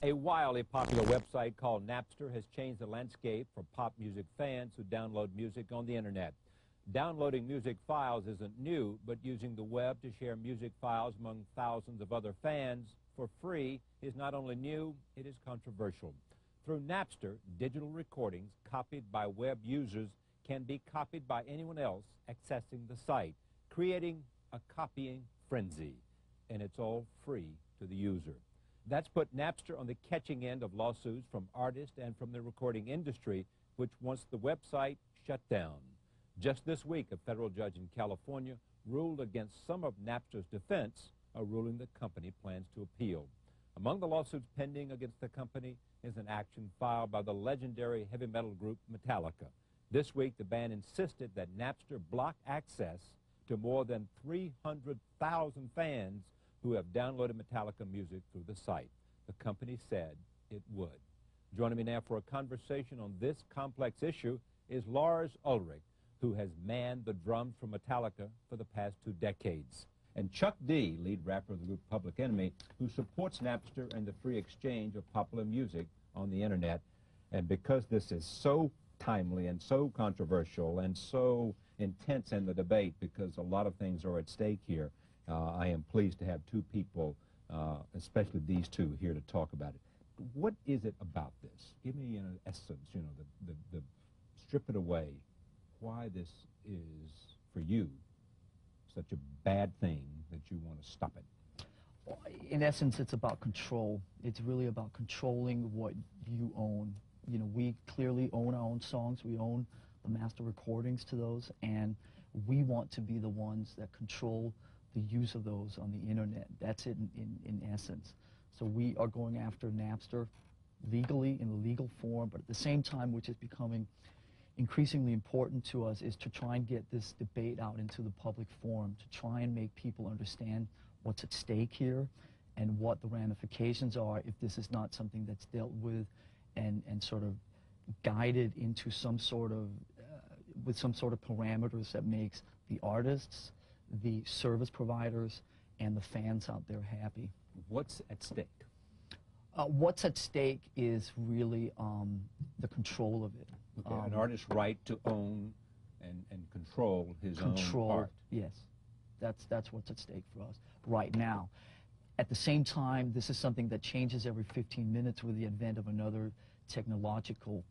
A wildly popular website called Napster has changed the landscape for pop music fans who download music on the internet. Downloading music files isn't new, but using the web to share music files among thousands of other fans for free is not only new, it is controversial. Through Napster, digital recordings copied by web users can be copied by anyone else accessing the site, creating a copying frenzy, and it's all free to the user. That's put Napster on the catching end of lawsuits from artists and from the recording industry, which wants the website shut down. Just this week, a federal judge in California ruled against some of Napster's defense, a ruling the company plans to appeal. Among the lawsuits pending against the company is an action filed by the legendary heavy metal group Metallica. This week, the band insisted that Napster block access to more than 300,000 fans who have downloaded Metallica music through the site. The company said it would. Joining me now for a conversation on this complex issue is Lars Ulrich, who has manned the drums for Metallica for the past 2 decades. And Chuck D, lead rapper of the group Public Enemy, who supports Napster and the free exchange of popular music on the internet. And because this is so timely and so controversial and so intense in the debate, because a lot of things are at stake here, I am pleased to have 2 people, especially these 2, here to talk about it. What is it about this? Give me an essence, you know, the strip it away, why this is, for you, such a bad thing that you want to stop it. In essence, it's about control. It's really about controlling what you own. You know, we clearly own our own songs. We own the master recordings to those, and we want to be the ones that control the use of those on the internet. That's it in essence. So we are going after Napster legally, in the legal form, but at the same time, which is becoming increasingly important to us, is to try and get this debate out into the public forum, to try and make people understand what's at stake here and what the ramifications are if this is not something that's dealt with and sort of guided into some sort of, with some sort of parameters that makes the artists, the service providers, and the fans out there happy. What's at stake? What's at stake is really the control of it. Okay, an artist's right to own and control his own art. Yes, that's what's at stake for us right now. At the same time, this is something that changes every 15 minutes with the advent of another technological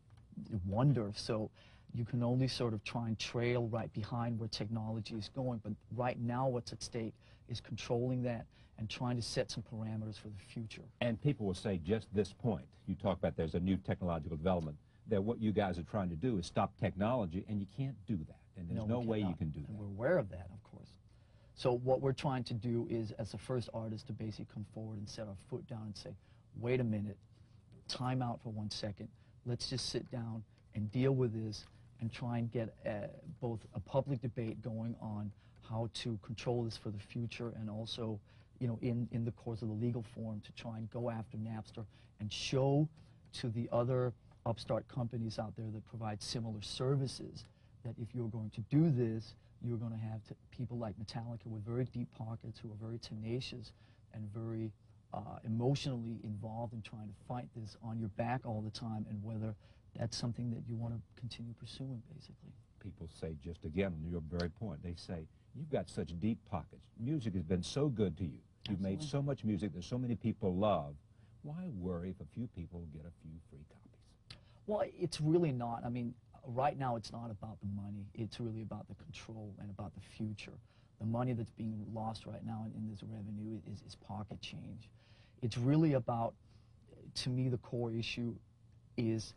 wonder. So you can only sort of try and trail right behind where technology is going. But right now, what's at stake is controlling that and trying to set some parameters for the future. And people will say just this point. You talk about there's a new technological development, that what you guys are trying to do is stop technology, and you can't do that. And there's no way you can do that. And we're aware of that, of course. So what we're trying to do is, as the first artist, to basically come forward and set our foot down and say, wait a minute, time out for 1 second. Let's just sit down and deal with this and try and get both a public debate going on how to control this for the future, and also, you know, in the course of the legal forum, to try and go after Napster and show to the other upstart companies out there that provide similar services that if you're going to do this, you're going to have people like Metallica with very deep pockets who are very tenacious and very emotionally involved in trying to fight this on your back all the time, and whether that's something that you want to continue pursuing, basically. People say, just again, on your very point, they say, you've got such deep pockets. Music has been so good to you. You've made so much music that so many people love. Why worry if a few people get a few free copies? Well, it's really not. I mean, right now it's not about the money. It's really about the control and about the future. The money that's being lost right now in this revenue is pocket change. It's really about, to me, the core issue is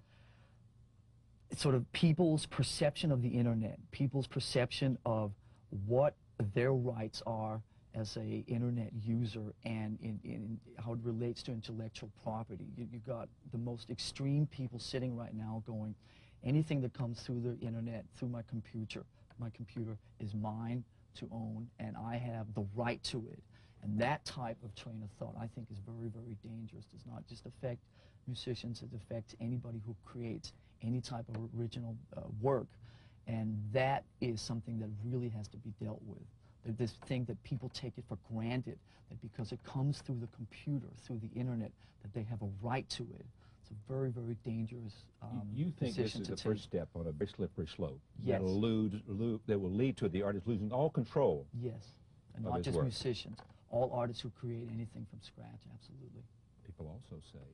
sort of people's perception of the internet, people's perception of what their rights are as a internet user, and in how it relates to intellectual property. You got the most extreme people sitting right now going, anything that comes through the internet, through my computer is mine to own, and I have the right to it. And that type of train of thought, I think, is very, very dangerous. It does not just affect musicians, it affects anybody who creates any type of original work. And that is something that really has to be dealt with. This thing that people take it for granted, that because it comes through the computer, through the internet, that they have a right to it. It's a very, very dangerous You think this is the first step on a very slippery slope? Yes. That will lead to the artist losing all control. Yes, and not just musicians. All artists who create anything from scratch, absolutely. People also say,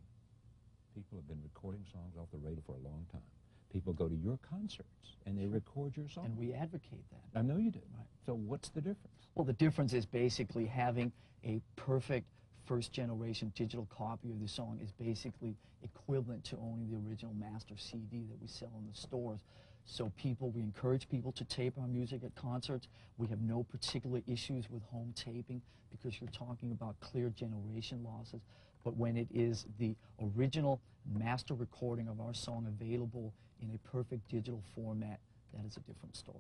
people have been recording songs off the radio for a long time. People go to your concerts and they record your songs. And we advocate that. I know you do. Right. So what's the difference? Well, the difference is basically having a perfect first-generation digital copy of the song is basically equivalent to owning the original master CD that we sell in the stores. So we encourage people to tape our music at concerts. We have no particular issues with home taping because you're talking about clear generation losses. But when it is the original master recording of our song available in a perfect digital format, that is a different story.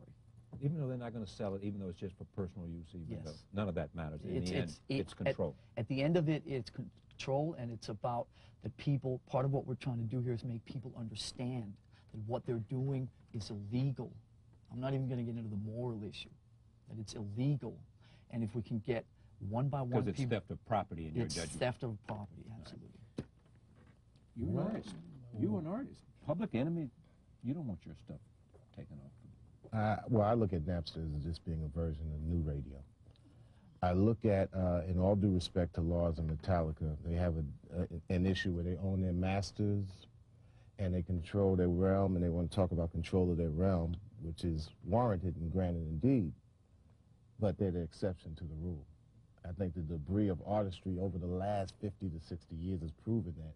Even though they're not going to sell it, even though it's just for personal use, even though none of that matters. In the end, it's control. At the end of it, it's control, and it's about the people. Part of what we're trying to do here is make people understand that what they're doing is illegal. I'm not even going to get into the moral issue, that it's illegal. And if we can get one by one people... Because it's theft of property in your judgment. It's theft of property, absolutely. You're an artist. You're an artist. Public Enemy, you don't want your stuff taken off. Well, I look at Napster as just being a version of new radio. I look at, in all due respect to Lars and Metallica, they have an issue where they own their masters and they control their realm, and they want to talk about control of their realm, which is warranted and granted indeed, but they're the exception to the rule. I think the debris of artistry over the last 50 to 60 years has proven that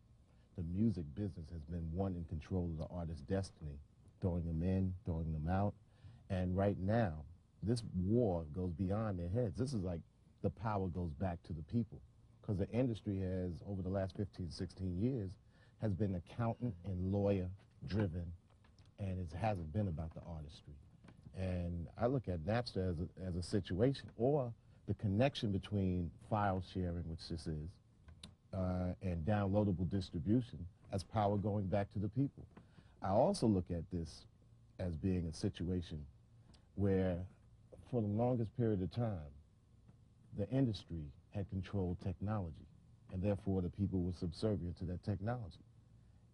the music business has been one in control of the artist's destiny, throwing them in, throwing them out. And right now, this war goes beyond their heads. This is like the power goes back to the people, because the industry has, over the last 15, 16 years, has been accountant and lawyer driven, and it hasn't been about the artistry. And I look at Napster as a situation, or the connection between file sharing, which this is, and downloadable distribution as power going back to the people. I also look at this as being a situation where, for the longest period of time, the industry had controlled technology, and therefore the people were subservient to that technology,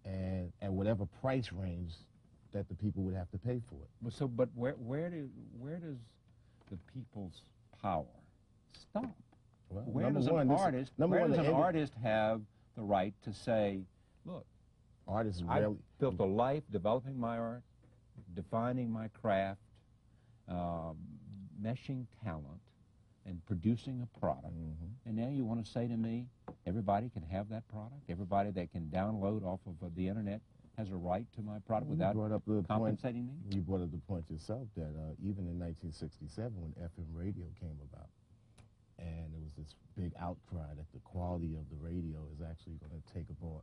and at whatever price range that the people would have to pay for it. Well, so, but where does the people's power stop? Well, where does an artist have the right to say, look, artists I built a life developing my art, defining my craft, meshing talent, and producing a product, and now you want to say to me, everybody can have that product? Everybody that can download off of the internet has a right to my product without compensating me? You brought up the point yourself that even in 1967, when FM radio came about, and there was this big outcry that the quality of the radio is actually going to take aboard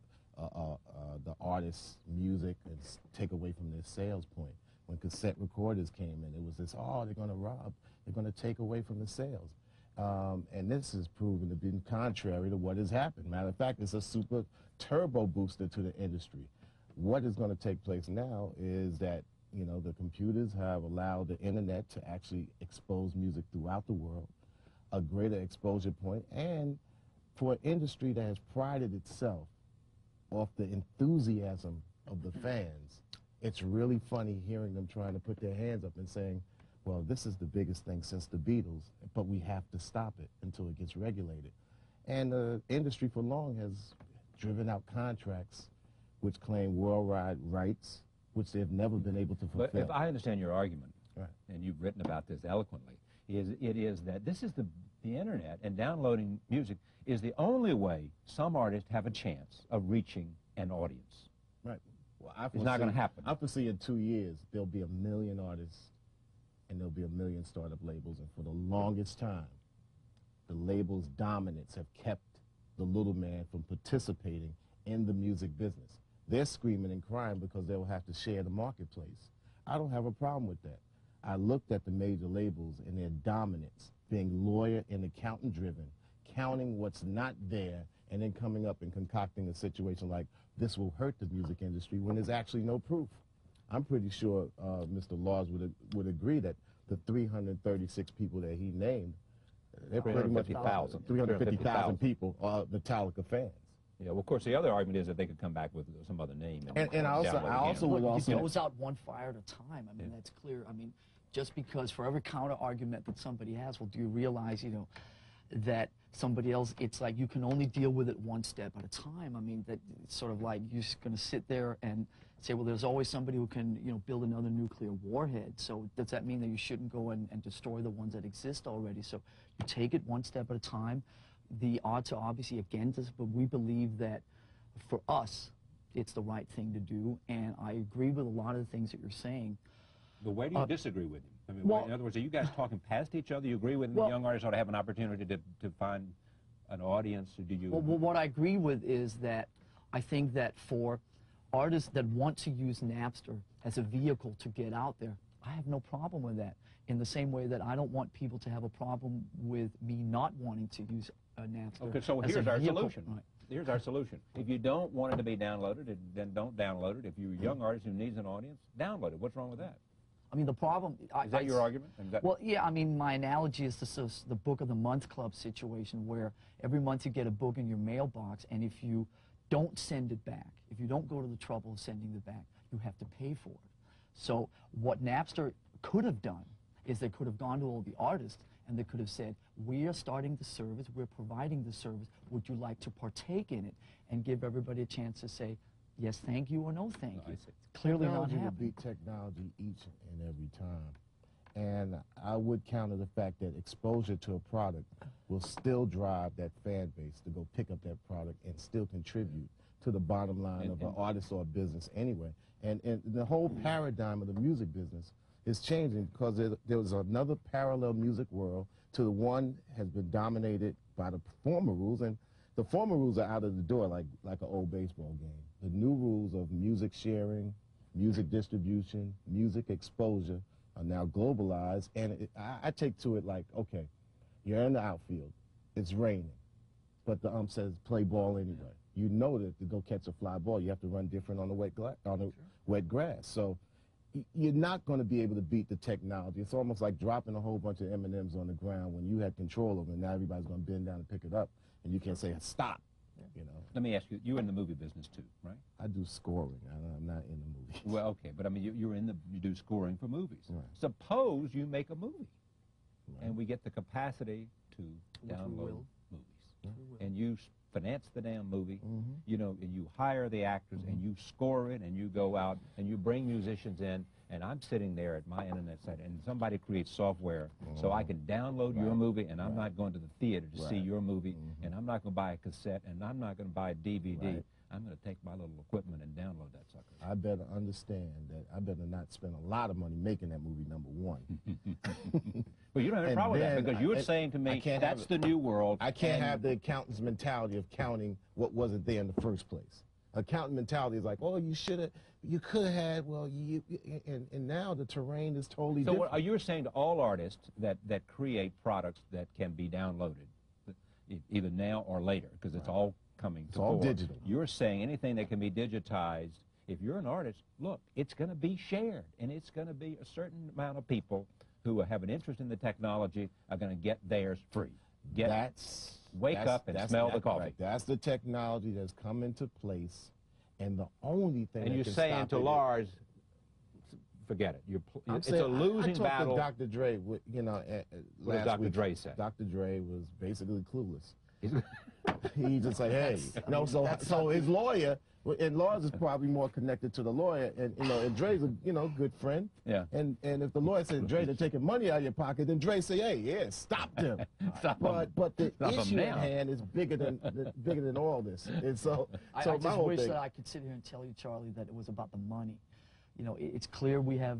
the artist's music and take away from their sales point. When cassette recorders came in, it was this, oh, they're going to rob, they're going to take away from the sales. And this has proven to be contrary to what has happened. Matter of fact, it's a super turbo booster to the industry. What is going to take place now is that, you know, the computers have allowed the internet to actually expose music throughout the world, a greater exposure point, and for an industry that has prided itself off the enthusiasm of the fans, it's really funny hearing them trying to put their hands up and saying, well, this is the biggest thing since the Beatles, but we have to stop it until it gets regulated. And the industry for long has driven out contracts which claim worldwide rights, which they've never been able to fulfill. But if I understand your argument, right, and you've written about this eloquently, it is that this is the internet, and downloading music is the only way some artists have a chance of reaching an audience. Right. Well, it's not going to happen. I foresee in 2 years there'll be 1 million artists and there'll be 1 million startup labels, and for the longest time, the labels' dominance have kept the little man from participating in the music business. They're screaming and crying because they'll have to share the marketplace. I don't have a problem with that. I looked at the major labels and their dominance, being lawyer and accountant driven, counting what's not there, and then coming up and concocting a situation like this will hurt the music industry when there's actually no proof. I'm pretty sure Mr. Lars would agree that the 336 people that he named, they're pretty much 350,000 people are Metallica fans. Yeah, well, of course, the other argument is that they could come back with some other name. And I also would also... It goes out one fire at a time. I mean, that's clear. I mean, just because for every counter argument that somebody has, well, do you realize, you know, that somebody else, it's like you can only deal with it one step at a time. I mean, that it's sort of like you're just going to sit there and say, well, there's always somebody who can, you know, build another nuclear warhead. So does that mean that you shouldn't go and destroy the ones that exist already? So you take it one step at a time. The odds are obviously against us, but we believe that for us, it's the right thing to do. And I agree with a lot of the things that you're saying. But where do you disagree with him? I mean, well, in other words, are you guys talking past each other? You agree with the young artists ought to have an opportunity to find an audience? Or do you? Well, what I agree with is that I think that for artists that want to use Napster as a vehicle to get out there, I have no problem with that. In the same way that I don't want people to have a problem with me not wanting to use Napster. Okay, so as here's our vehicle. solution. Right. Here's our solution. If you don't want it to be downloaded, then don't download it. If you're a young artist who needs an audience, download it. What's wrong with that? I mean, the problem... Is that your argument? Well, yeah, I mean, my analogy is the Book of the Month Club situation, where every month you get a book in your mailbox, and if you don't send it back, if you don't go to the trouble of sending it back, you have to pay for it. So what Napster could have done is they could have gone to all the artists, and they could have said, we are starting the service, we're providing the service, would you like to partake in it? And give everybody a chance to say, yes, thank you, or no, thank you. It's clearly not happening. Technology will beat technology each and every time. And I would counter the fact that exposure to a product will still drive that fan base to go pick up that product and still contribute to the bottom line of an artist or a business anyway. And the whole paradigm of the music business is changing because there was another parallel music world to the one has been dominated by the former rules, and the former rules are out of the door like an old baseball game. The new rules of music sharing, music distribution, music exposure are now globalized, and I take to it like, okay, you're in the outfield, it's raining, but the ump says play ball anyway. You know that to go catch a fly ball, you have to run different on the wet grass. So you're not going to be able to beat the technology. It's almost like dropping a whole bunch of M&Ms on the ground when you had control of it, and now everybody's going to bend down and pick it up, and you can't say stop. You know. Let me ask you, you're in the movie business too, right? I do scoring. I'm not in the movie. Well, okay, but I mean, you do scoring for movies. Right. Suppose you make a movie, and we get the capacity to download movies, and you finance the damn movie, you know, and you hire the actors, and you score it, and you go out, and you bring musicians in, and I'm sitting there at my internet site, and somebody creates software so I can download your movie, and I'm not going to the theater to see your movie, and I'm not going to buy a cassette, and I'm not going to buy a DVD. I'm going to take my little equipment and download that sucker. I better understand that I better not spend a lot of money making that movie, number one. Well, you don't have a problem with that, because you're saying to me, that's the new world. I can't have the accountant's mentality of counting what wasn't there in the first place. Accountant mentality is like, oh, you should have, you could have had, well, and now the terrain is totally different. So what, you're saying to all artists that create products that can be downloaded, either now or later, because it's all coming to all digital. You're saying anything that can be digitized, if you're an artist, look, it's going to be shared, and it's going to be a certain amount of people who have an interest in the technology are going to get theirs free. Wake up and smell the coffee. Right. That's the technology that's come into place, and the only thing. And you're saying to Lars, forget it. It's a losing battle. I talked to Dr. Dre, you know, what did Dr. Dre say? Dr. Dre was basically clueless. He just said, hey, no. So his lawyer, and Lars is probably more connected to the lawyer, and you know, and Dre's a good friend. Yeah. And if the lawyer said, Dre, they're taking money out of your pocket, then Dre say, hey, yeah, stop them. But the issue at hand is bigger than all this. And so I just wish that I could sit here and tell you, Charlie, that it was about the money. You know, it's clear we have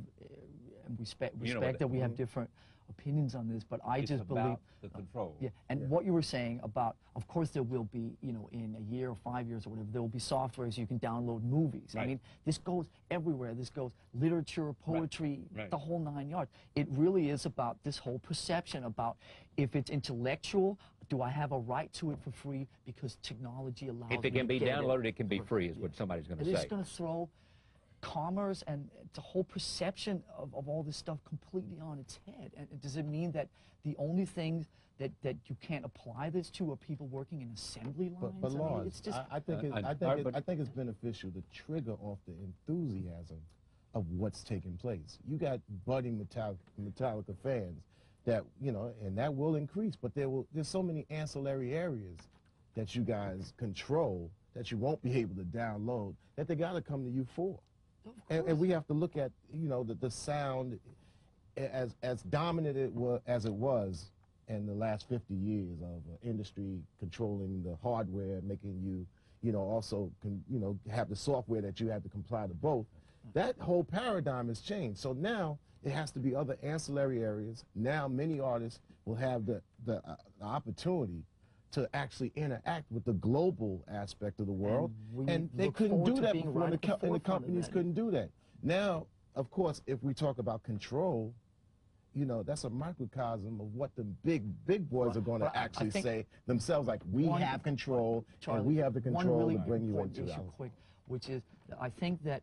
respect that we have different opinions on this, but I just believe about the control. Yeah, and what you were saying about, of course, there will be, you know, in a year or 5 years or whatever, there will be software so you can download movies. Right. I mean, this goes everywhere. This goes literature, poetry, the whole 9 yards. It really is about this whole perception about if it's intellectual, do I have a right to it for free because technology allows me to get it. If it can be downloaded, it can be free, is what somebody's going to say. It's going to throw commerce and the whole perception of all this stuff completely on its head. And does it mean that the only things that you can't apply this to are people working in assembly lines? But I mean, Lars, it's just, I think it's beneficial to trigger off the enthusiasm of what's taking place. You got budding Metallica fans that, you know, and that will increase, but there's so many ancillary areas that you guys control that you won't be able to download that they got to come to you for. And we have to look at, you know, the sound as dominant as it was in the last 50 years of industry controlling the hardware, making you, you know, also have the software that you have to comply to both. That whole paradigm has changed. So now it has to be other ancillary areas. Now many artists will have the opportunity to actually interact with the global aspect of the world, and they couldn't do that before, and the companies couldn't do that. Now, of course, if we talk about control, you know, that's a microcosm of what the big boys are going to actually say themselves, like, we have control, Charlie, and we have the control to bring you into that. Quick, which is, I think that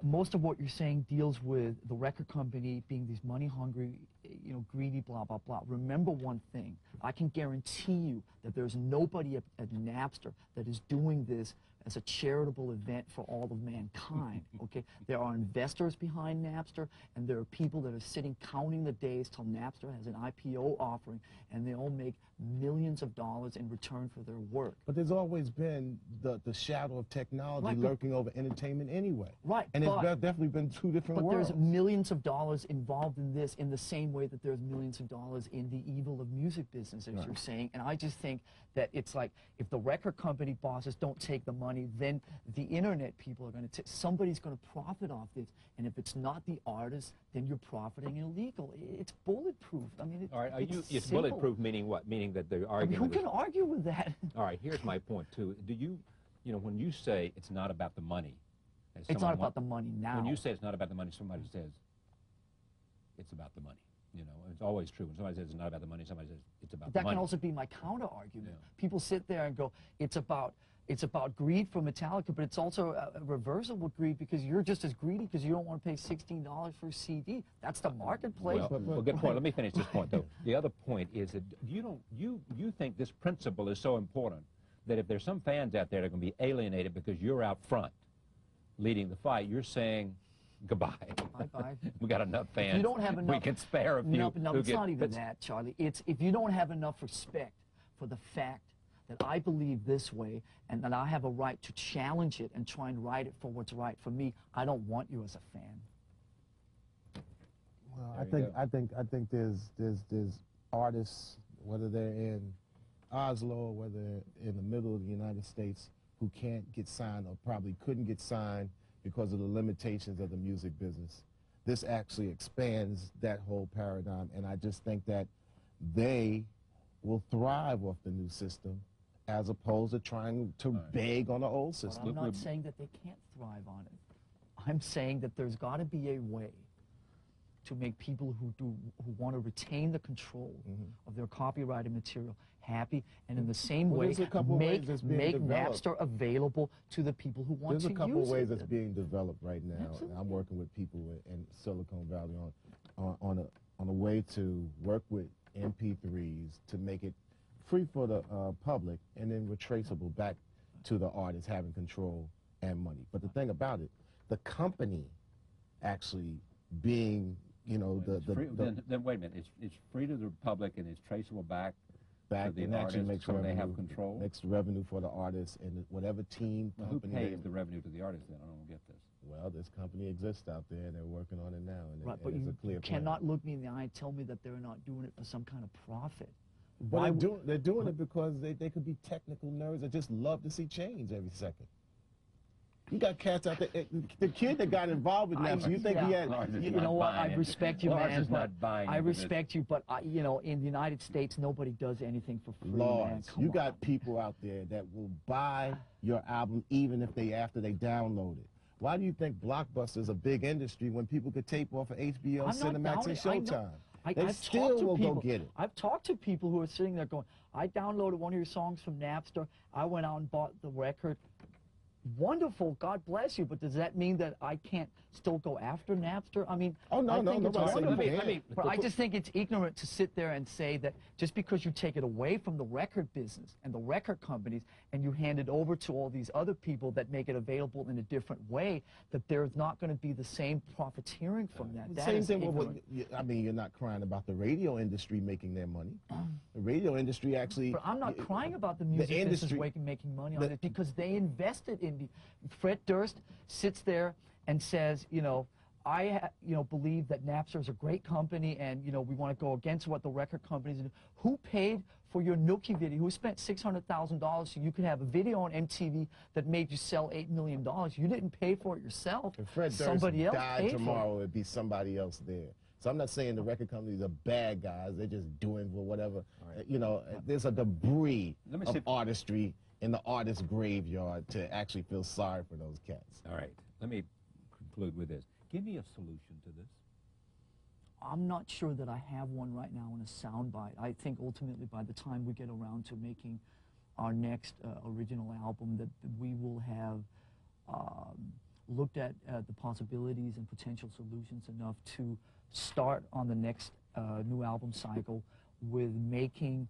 most of what you're saying deals with the record company being these money-hungry, you know, greedy, blah, blah, blah. Remember one thing. I can guarantee you that there's nobody at Napster that is doing this as a charitable event for all of mankind, okay? There are investors behind Napster, and there are people that are sitting counting the days till Napster has an IPO offering, and they all make millions of dollars in return for their work. But there's always been the shadow of technology lurking over entertainment anyway. Right. And it's definitely been two different worlds. But there's millions of dollars involved in this in the same way that there's millions of dollars in the evil of music business, as you're saying. And I just think that it's like, if the record company bosses don't take the money, then the internet people are going to somebody's going to profit off this. And if it's not the artist, then you're profiting illegal. It's bulletproof. I mean, all right, it's bulletproof, meaning what? Meaning that they're arguing. I mean, who can argue with that? All right, here's my point too. Do you know, when you say it's not about the money, it's not about the money now. When you say it's not about the money, somebody says it's about the money. You know, it's always true. When somebody says it's not about the money, somebody says it's about the money. That can also be my counter argument. Yeah. People sit there and go, it's about greed for Metallica, but it's also a reversible greed because you're just as greedy because you don't want to pay $16 for a CD. That's the marketplace. Well, good point. Let me finish this point, though. The other point is that you think this principle is so important that if there's some fans out there that are going to be alienated because you're out front leading the fight, you're saying goodbye. Bye-bye. We got enough fans. If you don't have enough, we can spare a few. No, it's not even that, Charlie. It's if you don't have enough respect for the fact that I believe this way and that I have a right to challenge it and try and write it for what's right for me, I don't want you as a fan. Well, I think there's artists, whether they're in Oslo or whether they're in the middle of the United States, who can't get signed or probably couldn't get signed because of the limitations of the music business. This actually expands that whole paradigm, and I just think that they will thrive off the new system as opposed to trying to beg on the old system. But I'm not saying that they can't thrive on it. I'm saying that there's got to be a way to make people who want to retain the control of their copyrighted material happy, and in the same way make Napster available to the people who want to use it. There's a couple of ways that's being developed right now. And I'm working with people in Silicon Valley on a way to work with MP3s to make it free for the public and then retraceable back to the artist having control and money. But the thing about it, the company actually being, you know, then wait a minute, it's free to the public and it's traceable back to the and artist, actually makes so revenue, they have control. Makes revenue for the artist and whatever team. Well, who pays the revenue to the artist then? I don't get this. Well, this company exists out there and they're working on it now, and, right, but it's a clear plan. Cannot look me in the eye and tell me that they're not doing it for some kind of profit. But they're doing it because they could be technical nerds that just love to see change every second. You got cats out there. The kid that got involved with Napster, you think he had... You know what? I respect you, Lars man. is not buying I respect you, but you know, in the United States, nobody does anything for free. Lars, you got people out there that will buy your album even if after they download it. Why do you think Blockbuster is a big industry when people could tape off of HBO, Cinemax, and Showtime? They still will go get it. I've talked to people who are sitting there going, I downloaded one of your songs from Napster. I went out and bought the record. wonderful, God bless you, but does that mean that I can't still go after Napster? I mean, Oh, no, I no, think it's nobody said you wonderful. can't. But I just think it's ignorant to sit there and say that just because you take it away from the record business and the record companies and you hand it over to all these other people that make it available in a different way, that there's not going to be the same profiteering from that. That Same is thing ignorant. with, I mean, you're not crying about the radio industry making their money. The radio industry actually... But I'm not crying about the music business making money on it because they invested in the... Fred Durst sits there and says, you know, I believe that Napster is a great company and, you know, we want to go against what the record companies do. Who paid for your Nookie video? Who spent $600,000 so you could have a video on MTV that made you sell $8 million? You didn't pay for it yourself. If Fred Durst somebody else died paid tomorrow, for it. it'd be somebody else there. So I'm not saying the record companies are bad guys. They're just doing whatever. Right. You know, there's a debris of artistry in the artist's graveyard to actually feel sorry for those cats. All right. Let me conclude with this. Give me a solution to this. I'm not sure that I have one right now in a soundbite. I think ultimately by the time we get around to making our next original album that we will have looked at the possibilities and potential solutions enough to start on the next new album cycle with making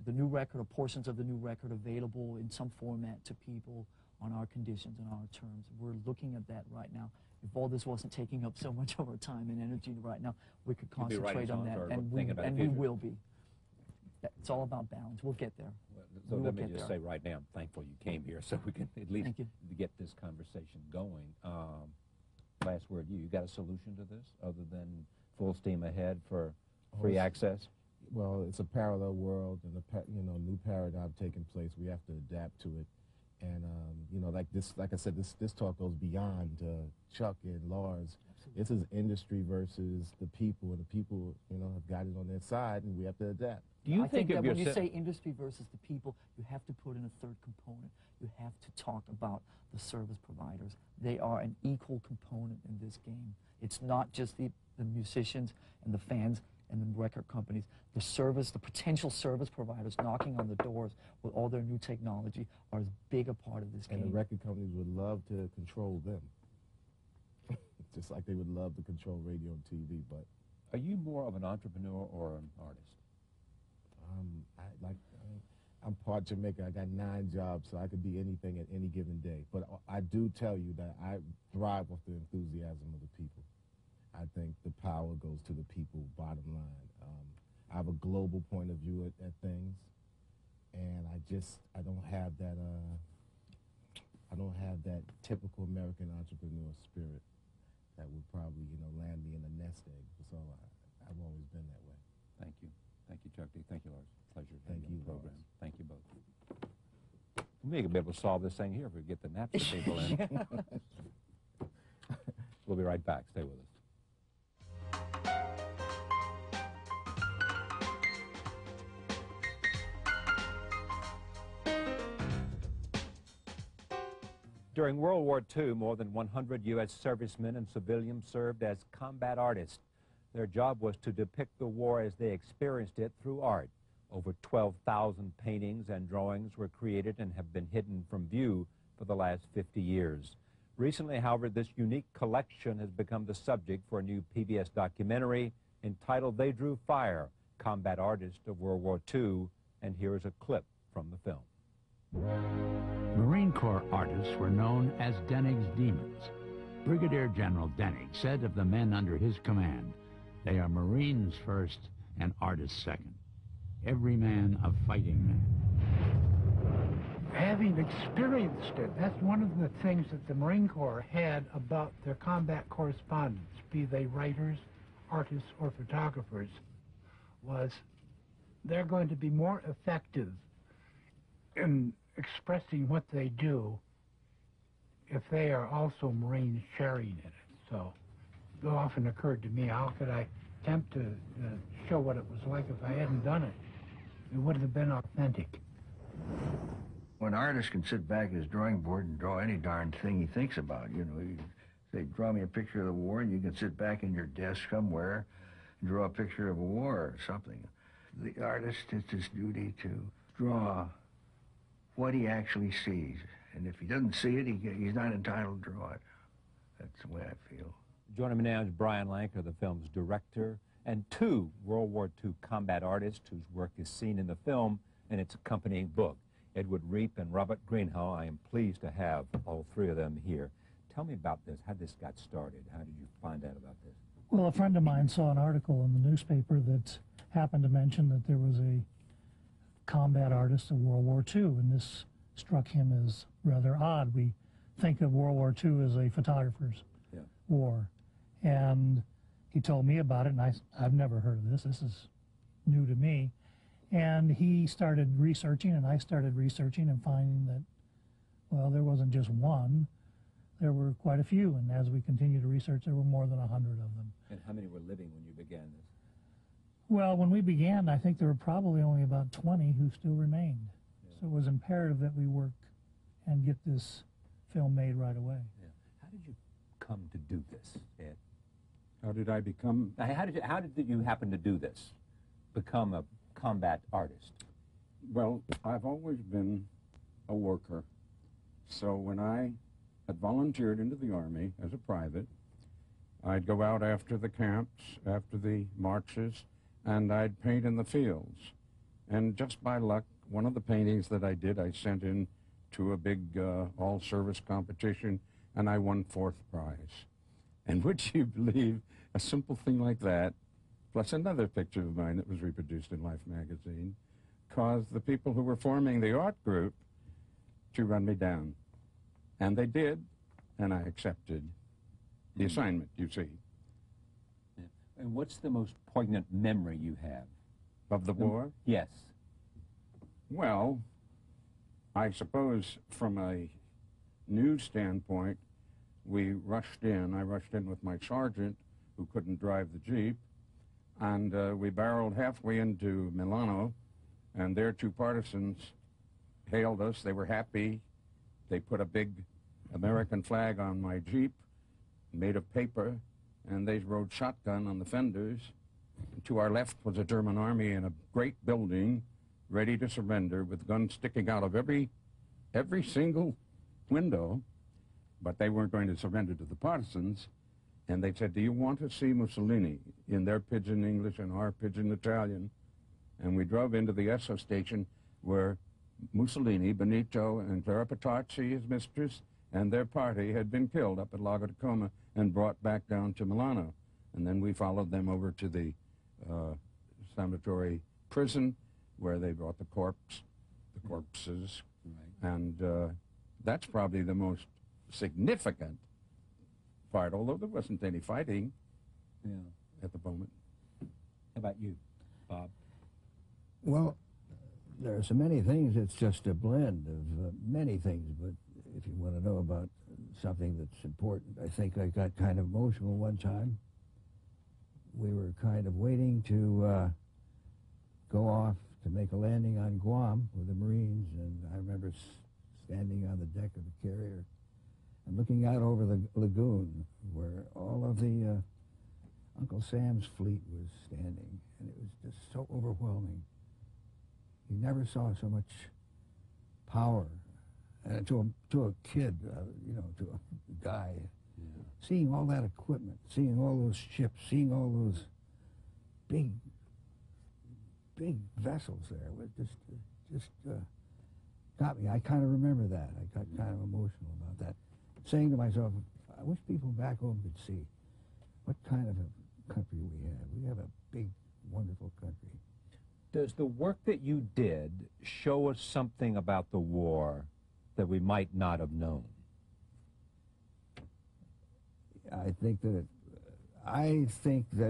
the new record or portions of the new record available in some format to people on our conditions and our terms. We're looking at that right now. If all this wasn't taking up so much of our time and energy right now, we could concentrate on that, and we will be. It's all about balance. We'll get there. So let me just say right now, I'm thankful you came here so we can at least get this conversation going. Last word, you got a solution to this other than full steam ahead for free access? Well, it's a parallel world and a new paradigm taking place. We have to adapt to it. And, you know, like I said, this talk goes beyond Chuck and Lars. Absolutely. This is industry versus the people, and the people, you know, have got it on their side, and we have to adapt. Do you think that when you say industry versus the people, you have to put in a third component. You have to talk about the service providers. They are an equal component in this game. It's not just the musicians and the fans and the record companies. The potential service providers knocking on the doors with all their new technology are as big a part of this game. And the record companies would love to control them. Just like they would love to control radio and TV, but... Are you more of an entrepreneur or an artist? I'm part Jamaican. I got 9 jobs, so I could be anything at any given day. But I do tell you that I thrive off the enthusiasm of the people. I think the power goes to the people, bottom line. I have a global point of view at things, and I don't have that typical American entrepreneur spirit that would probably, you know, land me in a nest egg. So I've always been that way. Thank you. Thank you, Chuck D. Thank you, Lars. Pleasure. Thank you, program. Lars. Thank you both. We may be able to solve this thing here if we get the Napster people in. We'll be right back. Stay with us. During World War II, more than 100 U.S. servicemen and civilians served as combat artists. Their job was to depict the war as they experienced it through art. Over 12,000 paintings and drawings were created and have been hidden from view for the last 50 years. Recently, however, this unique collection has become the subject for a new PBS documentary entitled They Drew Fire, Combat Artists of World War II, and here is a clip from the film. Marine Corps artists were known as Denig's Demons. Brigadier General Denig said of the men under his command, they are Marines first and artists second. Every man a fighting man. Having experienced it, that's one of the things that the Marine Corps had about their combat correspondents, be they writers, artists, or photographers, was they're going to be more effective in expressing what they do if they are also Marines sharing in it. So it often occurred to me, how could I attempt to show what it was like if I hadn't done it? It would have been authentic. When an artist can sit back at his drawing board and draw any darn thing he thinks about, you know, you say, draw me a picture of the war, and you can sit back in your desk somewhere and draw a picture of a war or something. The artist, it's his duty to draw what he actually sees And if he doesn't see it, he's not entitled to draw it. That's the way I feel. Joining me now is Brian Lanker, the film's director, and two World War II combat artists whose work is seen in the film and its accompanying book. Edward Reap and Robert Greenhow. I am pleased to have all three of them here. Tell me about this, how this got started. How did you find out about this? Well, a friend of mine saw an article in the newspaper that happened to mention that there was a combat artist of World War II, and this struck him as rather odd. We think of World War II as a photographer's war, and he told me about it, and I've never heard of this. This is new to me. And he started researching, and I started researching and finding that, well, there wasn't just one. There were quite a few, and as we continue to research, there were more than 100 of them. And how many were living when you began this? Well, when we began, I think there were probably only about 20 who still remained. Yeah. So it was imperative that we work and get this film made right away. Yeah. How did you come to do this, Ed? How did I become? How did you happen to do this? Become a combat artist? Well, I've always been a worker. So when I had volunteered into the Army as a private, I'd go out after the camps, after the marches, and I'd paint in the fields. And just by luck, one of the paintings that I did, I sent in to a big all-service competition, and I won 4th prize. And would you believe a simple thing like that, plus another picture of mine that was reproduced in Life magazine, caused the people who were forming the art group to run me down. And they did, and I accepted the assignment, you see. Yeah. And what's the most poignant memory you have? Of the war? Yes. Well, I suppose from a news standpoint, we rushed in. I rushed in with my sergeant, who couldn't drive the Jeep, and we barreled halfway into Milano, and their 2 partisans hailed us. They were happy. They put a big American flag on my Jeep, made of paper, and they rode shotgun on the fenders. And to our left was a German army in a great building, ready to surrender, with guns sticking out of every single window. But they weren't going to surrender to the partisans. And they said, "Do you want to see Mussolini?" in their pidgin English and our pidgin Italian. And we drove into the Esso station where Mussolini, Benito, and Clara Petacci, his mistress, and their party had been killed up at Lago di Como and brought back down to Milano. And then we followed them over to the Salvatore prison, where they brought the corpses. Right. And that's probably the most significant part, although there wasn't any fighting at the moment. How about you, Bob? Well, there are so many things. It's just a blend of many things. But if you want to know about something that's important, I think I got kind of emotional one time. We were kind of waiting to go off to make a landing on Guam with the Marines, and I remember standing on the deck of the carrier and looking out over the lagoon where all of the Uncle Sam's fleet was standing, and it was just so overwhelming. You never saw so much power to a kid, to a guy. Yeah. Seeing all that equipment, seeing all those ships, seeing all those big vessels there, was just got me. I kind of remember that. I got kind of emotional about that, saying to myself, I wish people back home could see what kind of a country we have. We have a big, wonderful country. Does the work that you did show us something about the war that we might not have known? I think that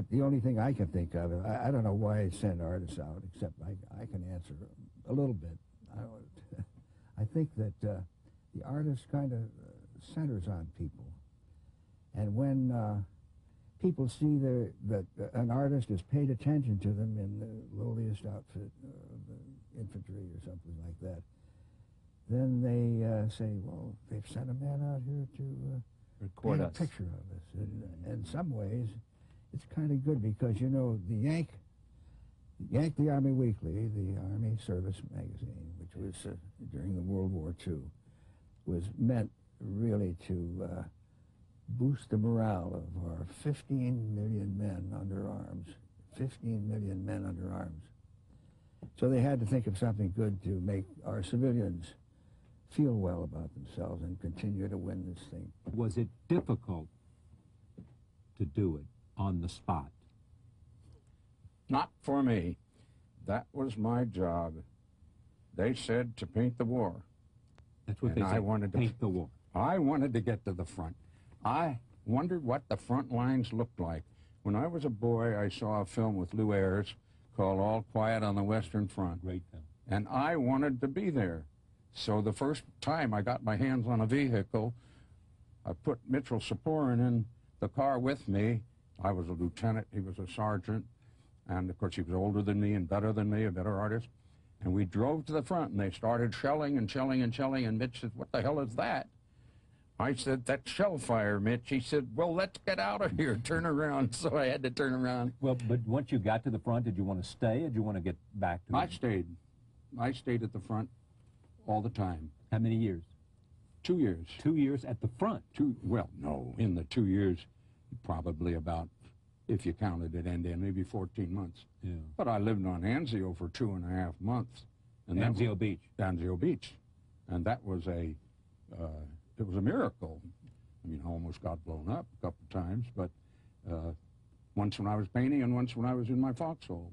the only thing I can think of, I don't know why I send artists out, except I can answer a little bit. I think that the artist kind of centers on people. And when people see that an artist has paid attention to them in the lowliest outfit of the infantry or something like that, then they say, well, they've sent a man out here to record paint a picture of us. And in some ways, it's kind of good because, the The Army Weekly, the Army Service magazine, which was during the World War II, was meant really to boost the morale of our 15 million men under arms. 15 million men under arms. So they had to think of something good to make our civilians feel well about themselves and continue to win this thing. Was it difficult to do it on the spot? Not for me. That was my job. They said to paint the war. That's what and they said, I wanted to paint the war. I wanted to get to the front. I wondered what the front lines looked like. When I was a boy, I saw a film with Lou Ayres called All Quiet on the Western Front. Great film. And I wanted to be there. So the first time I got my hands on a vehicle, I put Mitchell Saporin in the car with me. I was a lieutenant, he was a sergeant, and of course he was older than me and better than me, a better artist. And we drove to the front, and they started shelling and shelling and shelling, and Mitch said, "What the hell is that?" I said, "That's shell fire, Mitch." He said, "Well, let's get out of here, turn around." So I had to turn around. Well, but once you got to the front, did you want to stay, or did you want to get back to I stayed. I stayed at the front all the time. How many years? 2 years. 2 years at the front? Well, no, in the 2 years, probably about, if you counted it end in, maybe 14 months. Yeah. But I lived on Anzio for 2.5 months. And Anzio Beach. Anzio Beach. And that was it was a miracle. I mean, I almost got blown up a couple of times, but once when I was painting and once when I was in my foxhole.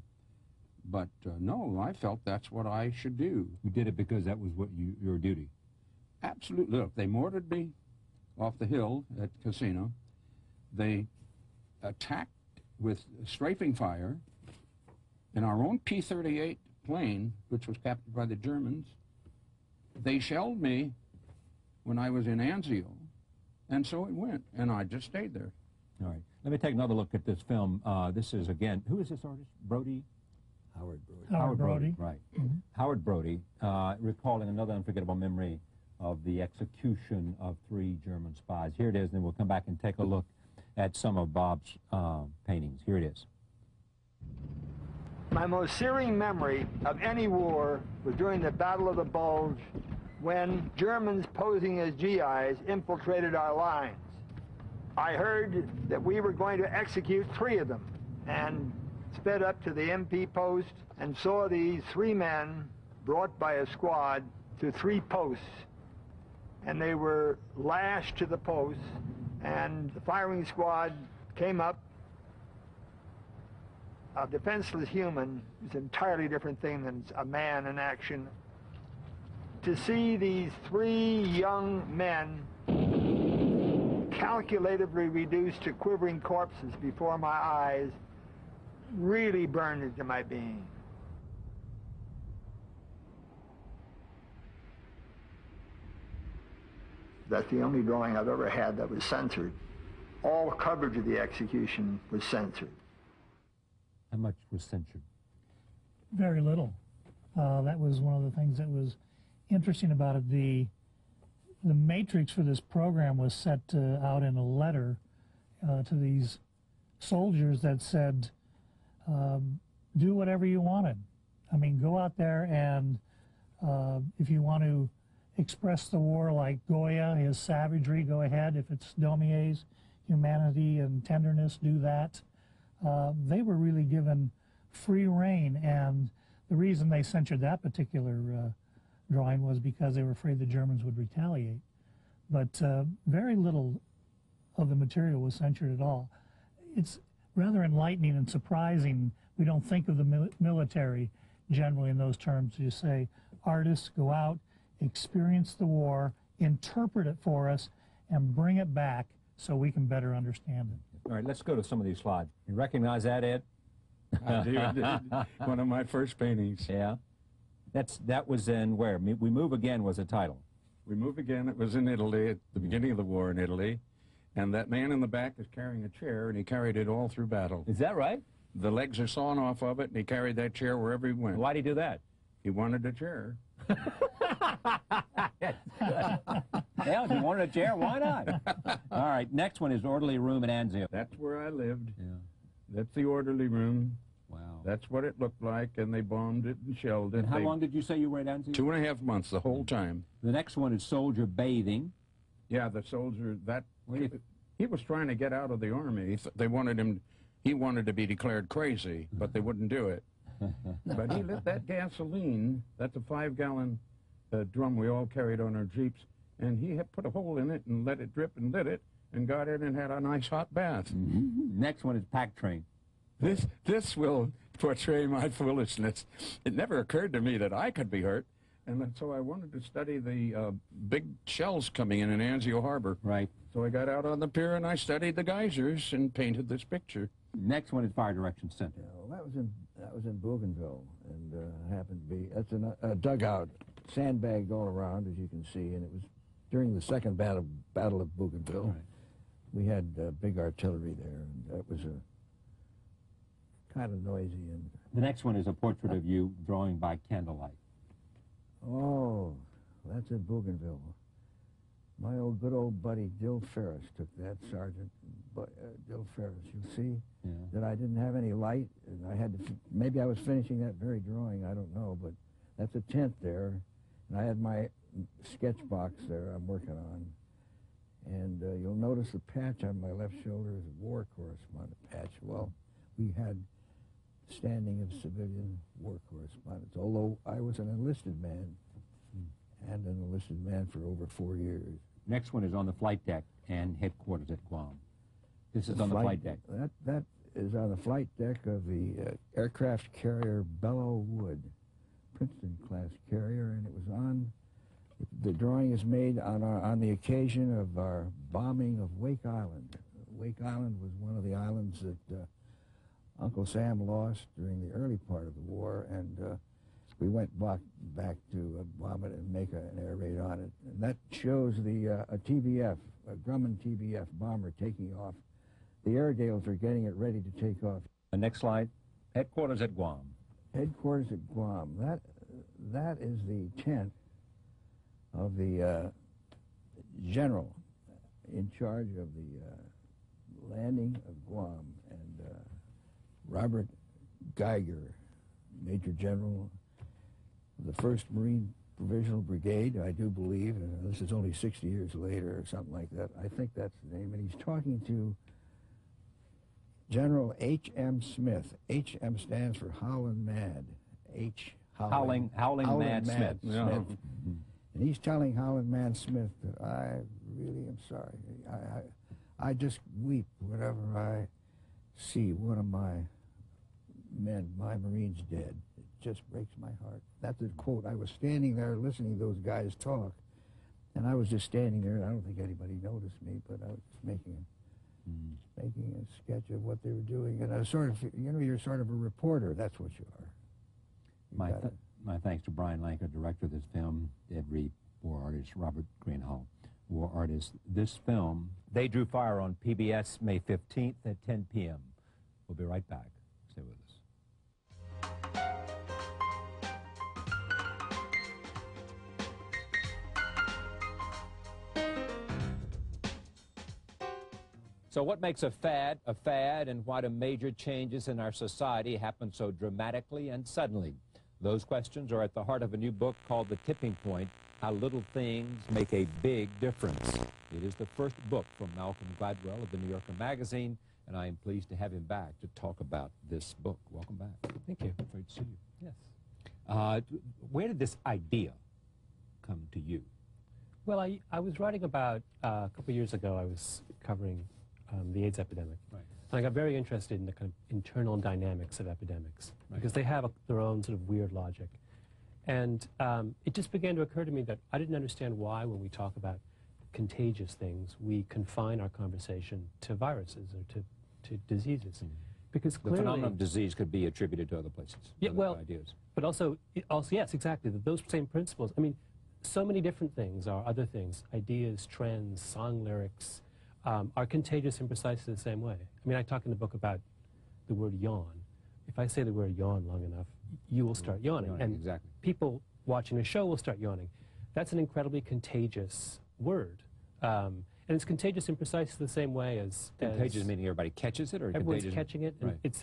But no, I felt that's what I should do. You did it because that was what your duty? Absolutely. Look, they mortared me off the hill at Casino. They attacked with strafing fire in our own P-38 plane, which was captured by the Germans. They shelled me when I was in Anzio, and so it went, and I just stayed there. All right. Let me take another look at this film. This is, again, who is this artist? Brody? Howard Brody. Howard Brody. Right. Howard Brody, recalling another unforgettable memory of the execution of 3 German spies. Here it is, and then we'll come back and take a look at some of Bob's paintings. Here it is. My most searing memory of any war was during the Battle of the Bulge, when Germans posing as GIs infiltrated our lines. I heard that we were going to execute 3 of them, and sped up to the MP post and saw these 3 men brought by a squad to 3 posts. And they were lashed to the posts, and the firing squad came up. A defenseless human is an entirely different thing than a man in action. To see these 3 young men calculatively reduced to quivering corpses before my eyes really burned into my being. That's the only drawing I've ever had that was censored. All coverage of the execution was censored. How much was censored? Very little. That was one of the things that was interesting about it. The matrix for this program was set out in a letter to these soldiers that said, do whatever you wanted. I mean, go out there and if you want to express the war like Goya, his savagery, go ahead. If it's Daumier's humanity and tenderness, do that. They were really given free rein, and the reason they censored that particular drawing was because they were afraid the Germans would retaliate. But very little of the material was censored at all. It's rather enlightening and surprising. We don't think of the military generally in those terms. You say, artists go out, experience the war, interpret it for us, and bring it back so we can better understand it. All right, let's go to some of these slides. You recognize that, Ed? I did. One of my first paintings. Yeah. That was in where? We Move Again was a title. We Move Again. It was in Italy at the beginning of the war in Italy. And that man in the back is carrying a chair, and he carried it all through battle. Is that right? The legs are sawn off of it, and he carried that chair wherever he went. Why'd he do that? He wanted a chair. Yeah, if he wanted a chair, why not? All right, next one is Orderly Room in Anzio. That's where I lived. Yeah. That's the orderly room. Wow. That's what it looked like, and they bombed it and shelled it. And how long did you say you were down to? 2.5 months, the whole time. The next one is soldier bathing. Yeah, the soldier, he was trying to get out of the army. They wanted him, he wanted to be declared crazy, but they wouldn't do it. But he lit that gasoline, that's a 5-gallon drum we all carried on our Jeeps, and he had put a hole in it and let it drip and lit it, and got in and had a nice hot bath. Next one is pack train. This will portray my foolishness. It never occurred to me that I could be hurt, and so I wanted to study the big shells coming in Anzio Harbor. Right. So I got out on the pier and I studied the geysers and painted this picture. Next one is Fire Direction Center. Yeah, well, that was in Bougainville, and happened to be, that's a dugout, sandbagged all around, as you can see, and it was during the second battle of Bougainville. Right. We had big artillery there, and that was kind of noisy. And The next one is a portrait of you drawing by candlelight. oh, that's in Bougainville. My good old buddy Dill Ferris took that, Sergeant Dill Ferris. You see that I didn't have any light, and I had to, maybe I was finishing that very drawing, I don't know, but that's a tent there, and I had my sketch box there I'm working on. And you'll notice the patch on my left shoulder is a war correspondent patch. Well, we had standing of civilian war correspondents, although I was an enlisted man, and an enlisted man for over 4 years. Next one is on the flight deck and headquarters at Guam. This is on the flight deck. That is on the flight deck of the aircraft carrier Belleau Wood, Princeton-class carrier, and it was on, the drawing is made on the occasion of our bombing of Wake Island. Wake Island was one of the islands that Uncle Sam lost during the early part of the war, and we went back to bomb it and make an air raid on it. And that shows a TBF, a Grumman TBF bomber taking off. The Airedales are getting it ready to take off. The next slide, headquarters at Guam. Headquarters at Guam. That is the tent of the general in charge of the landing of Guam, and Robert Geiger, Major General of the 1st Marine Provisional Brigade, I do believe. This is only 60 years later or something like that. I think that's the name. And he's talking to General H.M. Smith. H.M. stands for Howlin' Mad. Howling Mad Smith. Yeah. And he's telling Howlin' Mad Smith that I really am sorry. I just weep whenever I see one of my men, my Marines, dead. It just breaks my heart. That's a quote. I was standing there listening to those guys talk, and I was just standing there, and I don't think anybody noticed me, but I was just making a sketch of what they were doing. And I was sort of, you're sort of a reporter. That's what you are. My thanks to Brian Lanker, director of this film, Ed Reed, war artist, Robert Greenhall, war artist. This film, They Drew Fire on PBS May 15th at 10 p.m. We'll be right back. Stay with us. So what makes a fad, and why do major changes in our society happen so dramatically and suddenly? Those questions are at the heart of a new book called The Tipping Point, How Little Things Make a Big Difference. It is the first book from Malcolm Gladwell of the New Yorker magazine, and I am pleased to have him back to talk about this book. Welcome back. Thank you. Great to see you. Yes. Where did this idea come to you? Well, I was writing about, a couple years ago, I was covering the AIDS epidemic. Right. And I got very interested in the kind of internal dynamics of epidemics, because they have their own sort of weird logic. And it just began to occur to me that I didn't understand why, when we talk about contagious things, we confine our conversation to viruses or to diseases. Because clearly, the phenomenon of disease could be attributed to other places, other ideas. But also, yes, exactly, those same principles. I mean, so many different things are other things, ideas, trends, song lyrics, are contagious in precisely the same way. I mean, I talk in the book about the word yawn. If I say the word yawn long enough, you will start yawning. And exactly. People watching a show will start yawning. That's an incredibly contagious word. And it's contagious in precisely the same way as... Contagious meaning everybody catches it, or everyone's contagious? catching it. Right. It's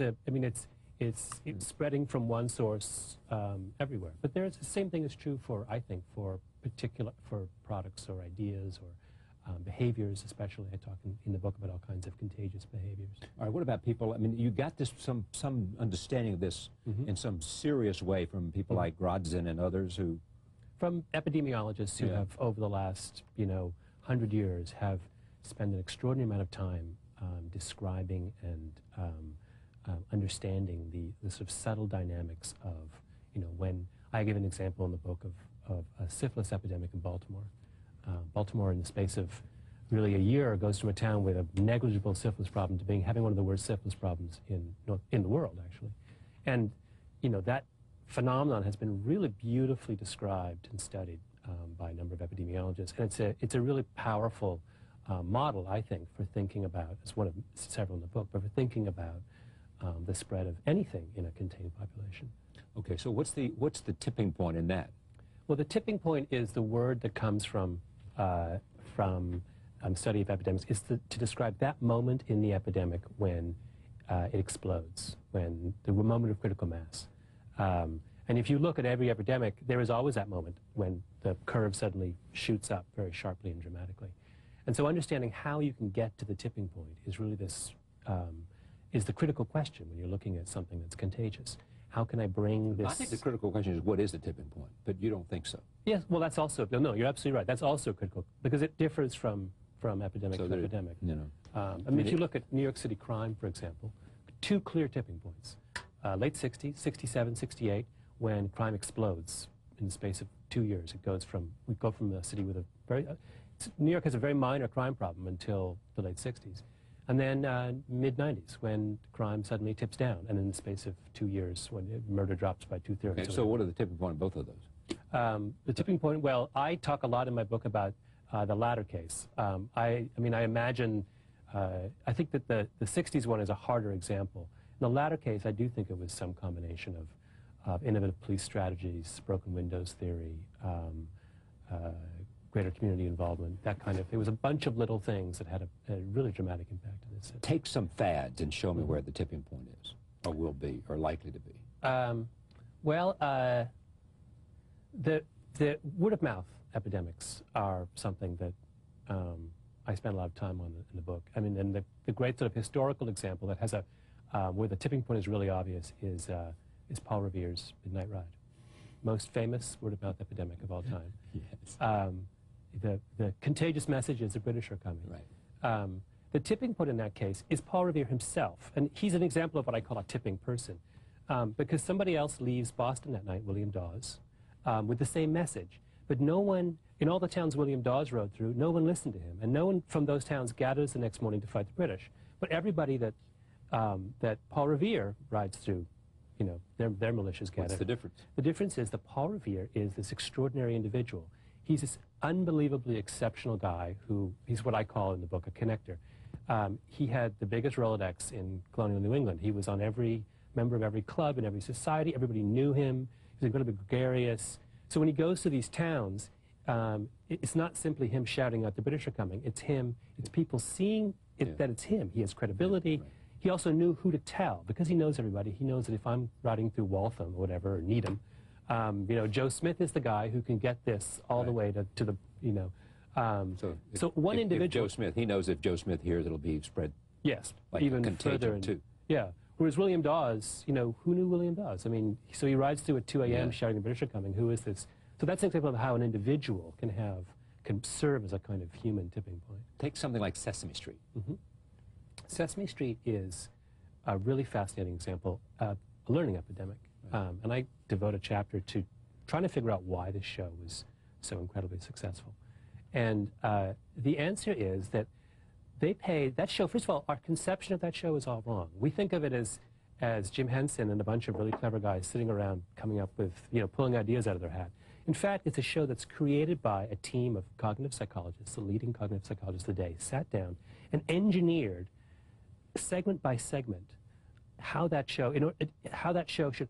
It's spreading from one source everywhere. But the same thing is true for, I think, for products or ideas or behaviors, especially. I talk in the book about all kinds of contagious behaviors. All right, what about people? I mean, you got this some understanding of this in some serious way from people like Grodzin and others who... From epidemiologists who have, over the last, 100 years, have spent an extraordinary amount of time describing and understanding the sort of subtle dynamics of, when... I give an example in the book of a syphilis epidemic in Baltimore. Baltimore, in the space of really a year, goes from a town with a negligible syphilis problem to having one of the worst syphilis problems in the world, actually. And, that phenomenon has been really beautifully described and studied by a number of epidemiologists. And it's a really powerful model, I think, for thinking about, it's one of several in the book, but for thinking about the spread of anything in a contained population. Okay, so what's the tipping point in that? Well, the tipping point is the word that comes from study of epidemics, is to describe that moment in the epidemic when it explodes, when the moment of critical mass. And if you look at every epidemic, there is always that moment when the curve suddenly shoots up very sharply and dramatically. And so understanding how you can get to the tipping point is really is the critical question when you're looking at something that's contagious. How can I bring this... I think the critical question is, what is the tipping point? But you don't think so. Yes, well, that's also... No, you're absolutely right. That's also critical, because it differs from epidemic to epidemic. I mean, if you look at New York City crime, for example, two clear tipping points. Late 60s, 67, 68, when crime explodes in the space of 2 years. We go from a city with a very... New York has a very minor crime problem until the late 60s. And then mid-90s, when crime suddenly tips down, and in the space of 2 years, when murder drops by 2/3. Okay, so what are the tipping point in both of those? The tipping point, well, I talk a lot in my book about the latter case. I imagine, I think that the 60s one is a harder example. In the latter case, I do think it was some combination of innovative police strategies, broken windows theory, greater community involvement, that kind of... It was a bunch of little things that had a really dramatic impact on this. Take some fads and show me where the tipping point is, or will be, or likely to be. The word-of-mouth epidemics are something that I spend a lot of time on in the book. I mean, and the great sort of historical example that has where the tipping point is really obvious is Paul Revere's Midnight Ride. Most famous word-of-mouth epidemic of all time. Yes. The contagious message is the British are coming. Right. The tipping point in that case is Paul Revere himself, and he's an example of what I call a tipping person, because somebody else leaves Boston that night, William Dawes, with the same message, but no one, in all the towns William Dawes rode through, no one listened to him, and no one from those towns gathers the next morning to fight the British. But everybody that Paul Revere rides through, their militias gather. What's the difference? The difference is that Paul Revere is this extraordinary individual. He's this unbelievably exceptional guy he's what I call in the book a connector. He had the biggest Rolodex in colonial New England. He was on every member of every club in every society. Everybody knew him. He was incredibly gregarious. So when he goes to these towns, it's not simply him shouting out the British are coming. It's him. It's people seeing that it's him. He has credibility. Right. He also knew who to tell, because he knows everybody. He knows that if I'm riding through Waltham or whatever, or Needham, Joe Smith is the guy who can get this all the way to the, so one individual... Joe Smith, he knows if Joe Smith hears, it'll be spread. Yes, like even further. Too. Yeah. Whereas William Dawes, who knew William Dawes? I mean, so he rides through at 2 a.m. shouting the British are coming. Who is this? So that's an example of how an individual can serve as a kind of human tipping point. Take something like Sesame Street. Mm-hmm. Sesame Street is a really fascinating example of a learning epidemic. Right. And I devote a chapter to trying to figure out why this show was so incredibly successful. And the answer is that they paid, that show, first of all, our conception of that show is all wrong. We think of it as Jim Henson and a bunch of really clever guys sitting around coming up with, pulling ideas out of their hat. In fact, it's a show that's created by a team of cognitive psychologists, the leading cognitive psychologists of the day, sat down and engineered segment by segment how that show should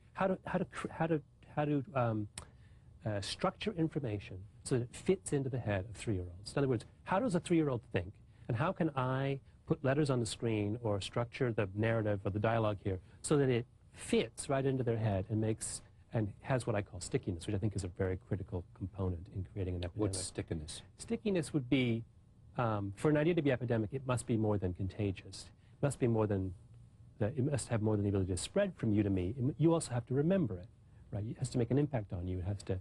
structure information so that it fits into the head of 3-year-olds. In other words, how does a 3-year-old think, and how can I put letters on the screen or structure the narrative or the dialogue here so that it fits right into their head and has what I call stickiness, which I think is a very critical component in creating an epidemic. What's stickiness? Stickiness would be, for an idea to be epidemic, it must be more than contagious. It must be more than, it must have more than the ability to spread from you to me. You also have to remember it, right? It has to make an impact on you. It has to.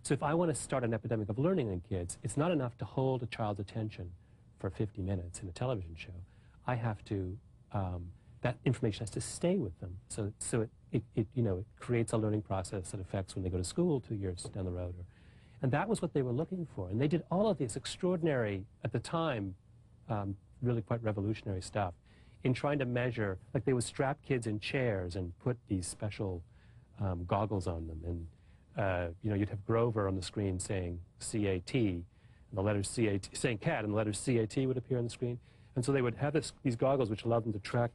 So if I want to start an epidemic of learning in kids, it's not enough to hold a child's attention for 50 minutes in a television show. I have to, that information has to stay with them. So it creates a learning process that affects when they go to school 2 years down the road. And that was what they were looking for. And they did all of this extraordinary, at the time, really quite revolutionary stuff in trying to measure, like they would strap kids in chairs and put these special goggles on them. And you'd have Grover on the screen saying C-A-T, and the letters C-A-T, saying cat, and the letters C-A-T would appear on the screen. And so they would have these goggles which allowed them to track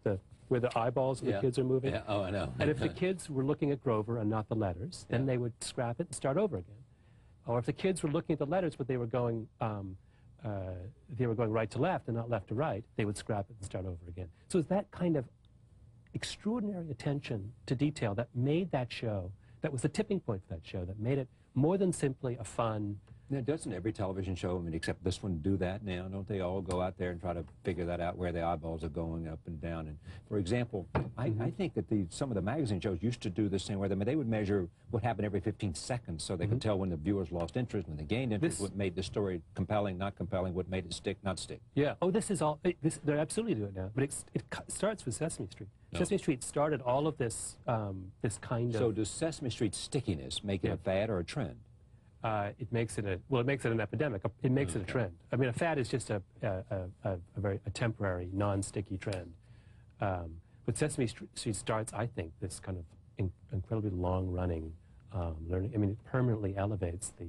where the eyeballs of the kids are moving. Yeah. Oh, I know. And if the kids were looking at Grover and not the letters, then they would scrap it and start over again. Or if the kids were looking at the letters but they were going right to left and not left to right, they would scrap it and start over again. So it's that kind of extraordinary attention to detail that made that show, that was the tipping point for that show, that made it more than simply a fun. Now, doesn't every television show, I mean, except this one, do that now? Don't they all go out there and try to figure that out, where the eyeballs are going up and down? And for example, I think that some of the magazine shows used to do this thing where they would measure what happened every 15 seconds so they could tell when the viewers lost interest, when they gained interest, what made the story compelling, not compelling, what made it stick, not stick. Yeah. Oh, this is all, they absolutely do it now. But it starts with Sesame Street. No. Sesame Street started all of this, this kind of. So does Sesame Street's stickiness make it a fad or a trend? It makes it an epidemic. It makes it a trend. I mean, a fad is just a temporary, non-sticky trend. But Sesame Street starts, I think, this kind of incredibly long-running learning. I mean, it permanently elevates the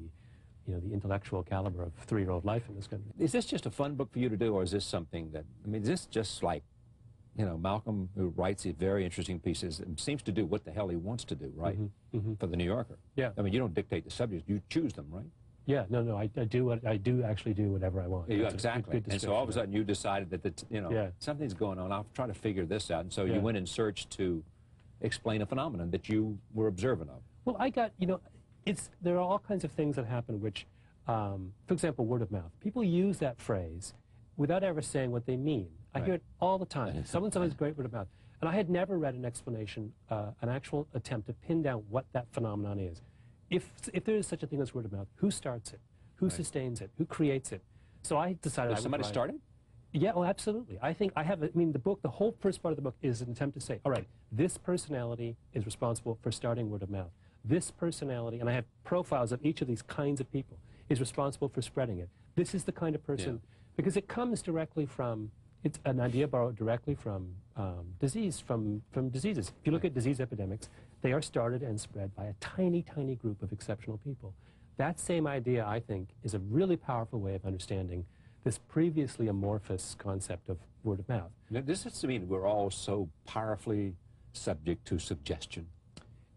intellectual caliber of 3-year-old life in this country. Is this just a fun book for you to do, or is this something that, I mean, is this just like, Malcolm, who writes these very interesting pieces, and seems to do what the hell he wants to do, right? For the New Yorker. Yeah. I mean, you don't dictate the subjects; you choose them, right? Yeah. No. I do actually do whatever I want. Yeah, exactly. And so all of a sudden, you decided that something's going on. I'll try to figure this out. And so you went in search to explain a phenomenon that you were observant of. Well, I got there are all kinds of things that happen which, for example, word of mouth. People use that phrase without ever saying what they mean. I hear it all the time. Someone's always great word of mouth. And I had never read an explanation, an actual attempt to pin down what that phenomenon is. If there is such a thing as word of mouth, who starts it? Who sustains it? Who creates it? So I decided Does somebody start it? Yeah, well, absolutely. I think I have, the whole first part of the book is an attempt to say, all right, this personality is responsible for starting word of mouth. This personality, and I have profiles of each of these kinds of people, is responsible for spreading it. This is the kind of person, because it comes directly from, it's an idea borrowed directly from disease, from diseases. If you look at disease epidemics, they are started and spread by a tiny, tiny group of exceptional people. That same idea, I think, is a really powerful way of understanding this previously amorphous concept of word of mouth. Now, does this mean we're all so powerfully subject to suggestion?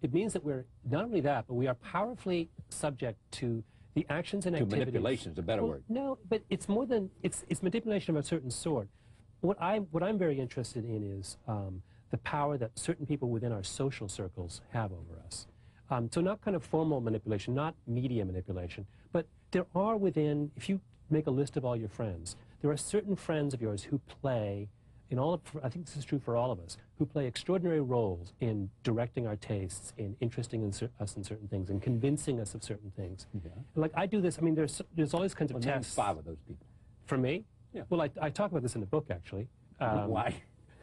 It means that we're, not only that, but we are powerfully subject to the actions and activities. Manipulation is a better word. No, but it's more than, it's manipulation of a certain sort. What I'm very interested in is the power that certain people within our social circles have over us. So not kind of formal manipulation, not media manipulation, but there are within, if you make a list of all your friends, there are certain friends of yours who play, I think this is true for all of us, who play extraordinary roles in directing our tastes, in interesting us in certain things, in convincing us of certain things. Yeah. Like I do this, I mean, there's all these kinds of tests. Name 5 of those people. For me? Yeah. Well, I talk about this in the book, actually. Why?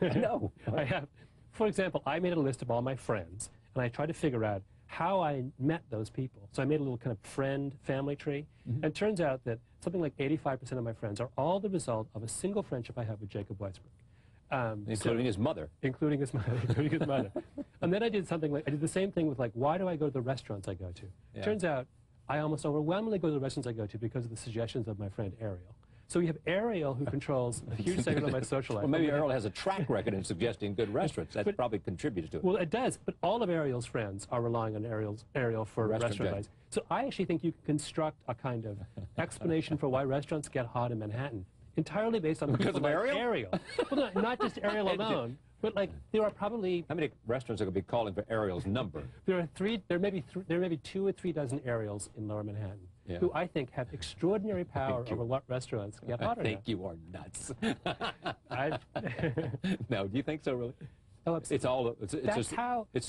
No. I have. For example, I made a list of all my friends, and I tried to figure out how I met those people. So I made a little kind of family tree, and it turns out that something like 85% of my friends are all the result of a single friendship I have with Jacob Weisberg. Including his mother. Including his mother. And then I did the same thing with, like, why do I go to the restaurants I go to? Yeah. Turns out I almost overwhelmingly go to the restaurants I go to because of the suggestions of my friend Ariel. So we have Ariel, who controls a huge segment of my social life. Well, maybe Ariel has a track record in suggesting good restaurants. That probably contributes to it. Well, it does, but all of Ariel's friends are relying on Ariel for restaurant advice. So I actually think you can construct a kind of explanation for why restaurants get hot in Manhattan entirely based on because of Ariel? Well, not just Ariel alone, But like, there are probably How many restaurants are going to be calling for Ariel's number? there may be 2 or 3 dozen Ariels in Lower Manhattan, who I think have extraordinary power over what restaurants get hotter. I think you are nuts. No, do you think so, really? Oh, it's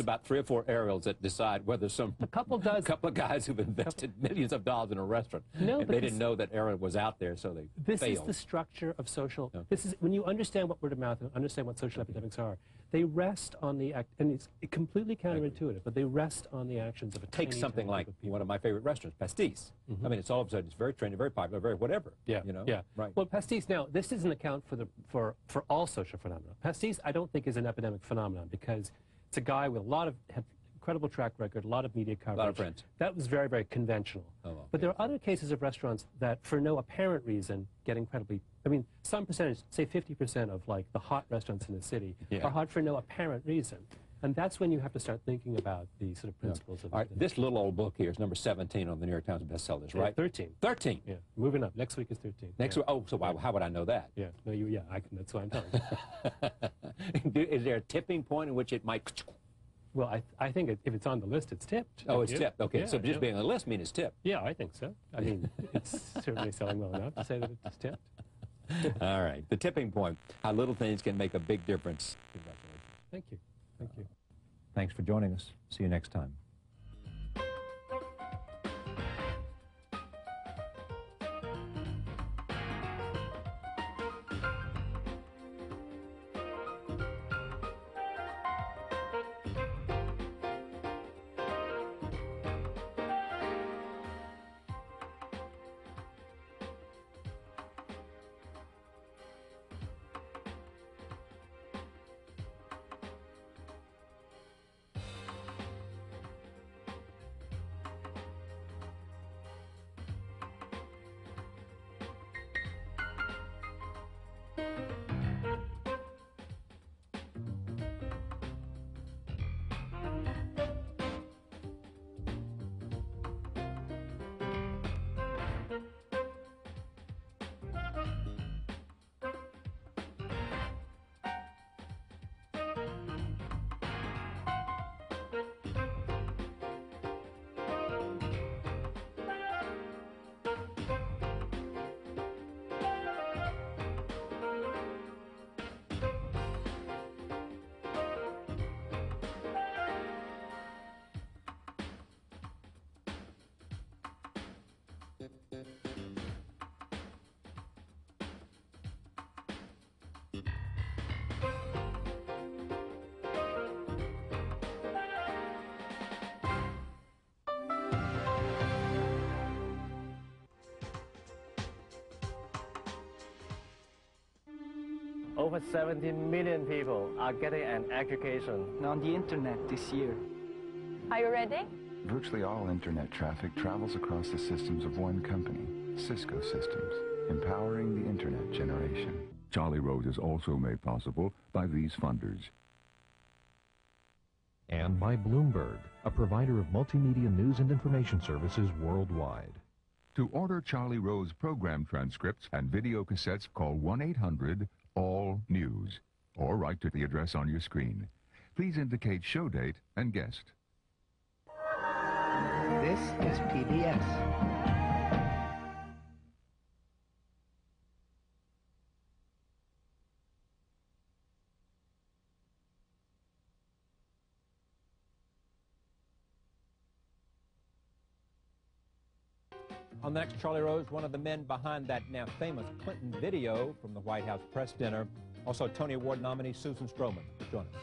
about 3 or 4 Ariels that decide whether a couple of guys who've invested millions of dollars in a restaurant, and they didn't know that Ariel was out there, so they This failed. is the structure of social. This is when you understand what word of mouth and understand what social epidemics are. They rest on the and it's completely counterintuitive, but they rest on the actions of a Take something like one of my favorite restaurants, Pastis. I mean, it's all of a sudden it's very trendy, very popular, very whatever. Yeah, you know. Yeah. Right. Well, Pastis. Now, this doesn't account for all social phenomena. Pastis, I don't think, is an epidemic phenomenon because it's a guy with had incredible track record, a lot of media coverage. A lot of friends. That was very, very conventional. Oh, okay. But there are other cases of restaurants that, for no apparent reason, get incredibly. I mean, some percentage, say 50% of like the hot restaurants in the city are hot for no apparent reason. And that's when you have to start thinking about the sort of principles of. All right, this little old book here is number 17 on the New York Times bestsellers, right? 13. 13. Yeah, moving up. Next week is 13. Next week. Oh, so how would I know that? Yeah. No, that's why I'm telling you. Is there a tipping point in which it might? Well, I think if it's on the list, it's tipped. Oh, it's tipped. Okay, Yeah, so just being on the list means it's tipped. Yeah, I think so. I mean, it's certainly selling well enough to say that it's tipped. All right, the tipping point, how little things can make a big difference. Thank you. Thank you. Thanks for joining us. See you next time. Over 17 million people are getting an education on the internet this year. Are you ready? Virtually all internet traffic travels across the systems of one company, Cisco Systems, empowering the internet generation. Charlie Rose is also made possible by these funders. And by Bloomberg, a provider of multimedia news and information services worldwide. To order Charlie Rose program transcripts and video cassettes, call 1-800-ALL-NEWS or write to the address on your screen. Please indicate show date and guest. This is PBS. On the next Charlie Rose, one of the men behind that now famous Clinton video from the White House press dinner. Also, Tony Award nominee Susan Stroman. Join us.